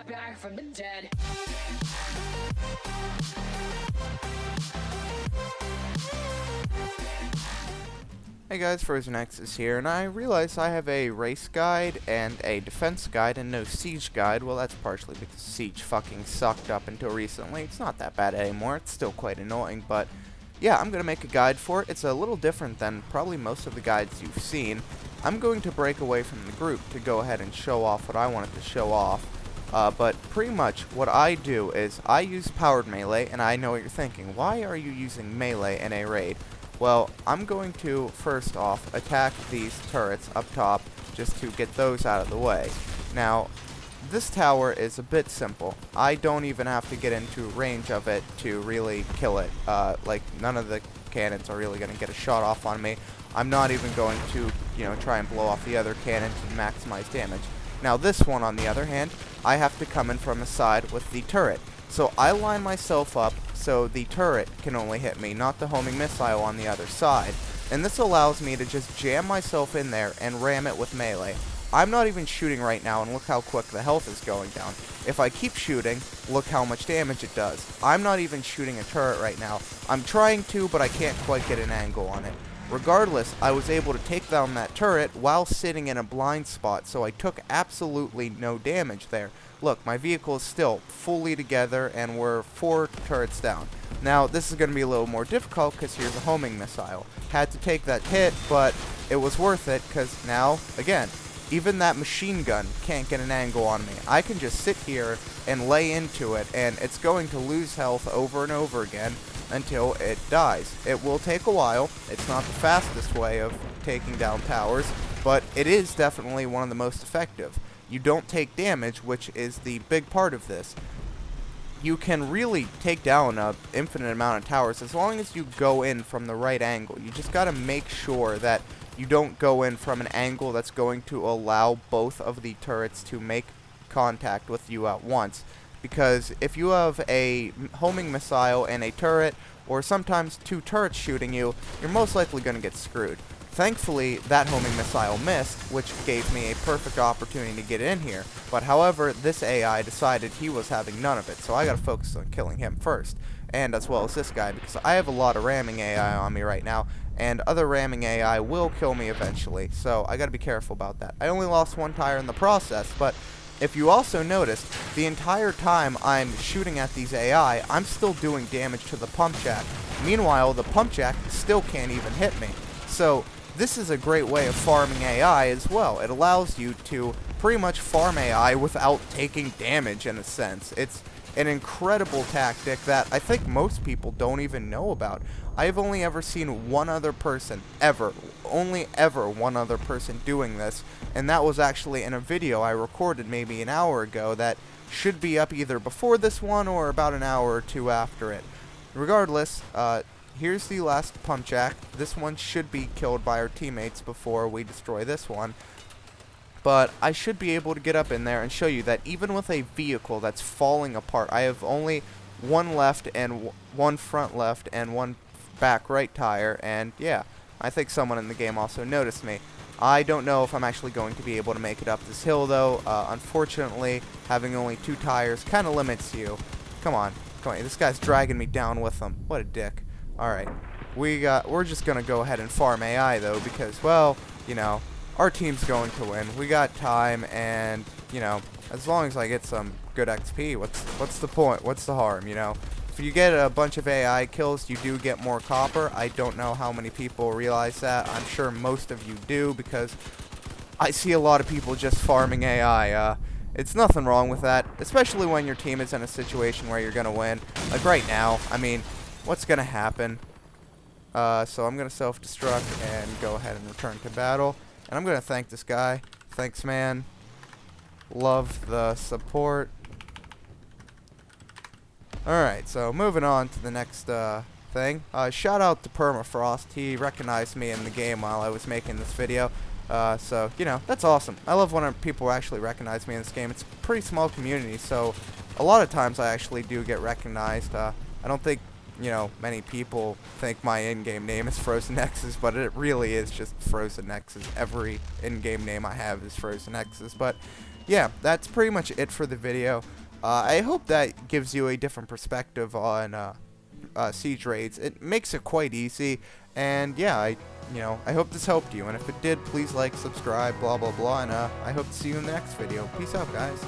back from the dead. Hey guys, Frozen X is here, and I realize I have a race guide and a defense guide and no siege guide. Well, that's partially because siege fucking sucked up until recently. It's not that bad anymore. It's still quite annoying, but yeah, I'm going to make a guide for it. It's a little different than probably most of the guides you've seen. I'm going to break away from the group to go ahead and show off what I wanted to show off. But pretty much what I do is I use powered melee, and I know what you're thinking. Why are you using melee in a raid? Well, I'm going to, first off, attack these turrets up top just to get those out of the way. Now, this tower is a bit simple. I don't even have to get into range of it to really kill it. Like, none of the cannons are really going to get a shot off on me. I'm not even going to, try and blow off the other cannons and maximize damage. Now, this one, on the other hand, I have to come in from the side with the turret. So I line myself up so the turret can only hit me, not the homing missile on the other side. And this allows me to just jam myself in there and ram it with melee. I'm not even shooting right now, and look how quick the health is going down. If I keep shooting, look how much damage it does. I'm not even shooting a turret right now. I'm trying to, but I can't quite get an angle on it. Regardless, I was able to take down that turret while sitting in a blind spot, so I took absolutely no damage there. Look, my vehicle is still fully together, and we're 4 turrets down. Now, this is going to be a little more difficult because here's a homing missile. Had to take that hit, but it was worth it because now, again, even that machine gun can't get an angle on me. I can just sit here and lay into it, and it's going to lose health over and over again until it dies. It will take a while. It's not the fastest way of taking down towers, but it is definitely one of the most effective. You don't take damage, which is the big part of this. You can really take down an infinite amount of towers as long as you go in from the right angle. You just got to make sure that you don't go in from an angle that's going to allow both of the turrets to make contact with you at once. Because if you have a homing missile and a turret, or sometimes 2 turrets shooting you, you're most likely going to get screwed. Thankfully, that homing missile missed, which gave me a perfect opportunity to get in here. But however, this AI decided he was having none of it, so I gotta focus on killing him first. And as well as this guy, because I have a lot of ramming AI on me right now, and other ramming AI will kill me eventually, so I gotta be careful about that. I only lost 1 tire in the process, but if you also noticed, the entire time I'm shooting at these AI, I'm still doing damage to the Pumpjack. Meanwhile, the Pumpjack still can't even hit me. So this is a great way of farming AI as well. It allows you to pretty much farm AI without taking damage in a sense. It's an incredible tactic that I think most people don't even know about. I've only ever seen one other person, only ever one other person doing this, and that was actually in a video I recorded maybe an hour ago that should be up either before this one or about an hour or 2 after it. Regardless, here's the last Pumpjack. This one should be killed by our teammates before we destroy this one. But I should be able to get up in there and show you that even with a vehicle that's falling apart, I have only 1 left and 1 front left and 1 back right tire, and yeah, I think someone in the game also noticed me. I don't know if I'm actually going to be able to make it up this hill though. Unfortunately, having only 2 tires kind of limits you. Come on, this guy's dragging me down with him. What a dick. Alright, we're just gonna go ahead and farm AI though, because, well, our team's going to win. We got time, and, as long as I get some good XP, what's the point? What's the harm, If you get a bunch of AI kills, you do get more copper. I don't know how many people realize that. I'm sure most of you do, because I see a lot of people just farming AI. It's nothing wrong with that, especially when your team is in a situation where you're gonna win. Like right now, I mean, what's gonna happen? So I'm gonna self-destruct and go ahead and return to battle. And I'm gonna thank this guy. Thanks, man. Love the support. Alright, so moving on to the next thing. Shout out to Permafrost. He recognized me in the game while I was making this video. So, that's awesome. I love when people actually recognize me in this game. It's a pretty small community, so a lot of times I actually do get recognized. I don't think, many people think my in-game name is Frozen X's, but it really is just Frozen X's. Every in-game name I have is Frozen X's. But, yeah, that's pretty much it for the video. I hope that gives you a different perspective on siege raids. It makes it quite easy, and yeah, I hope this helped you. And if it did, please like, subscribe, blah blah blah, and I hope to see you in the next video. Peace out, guys.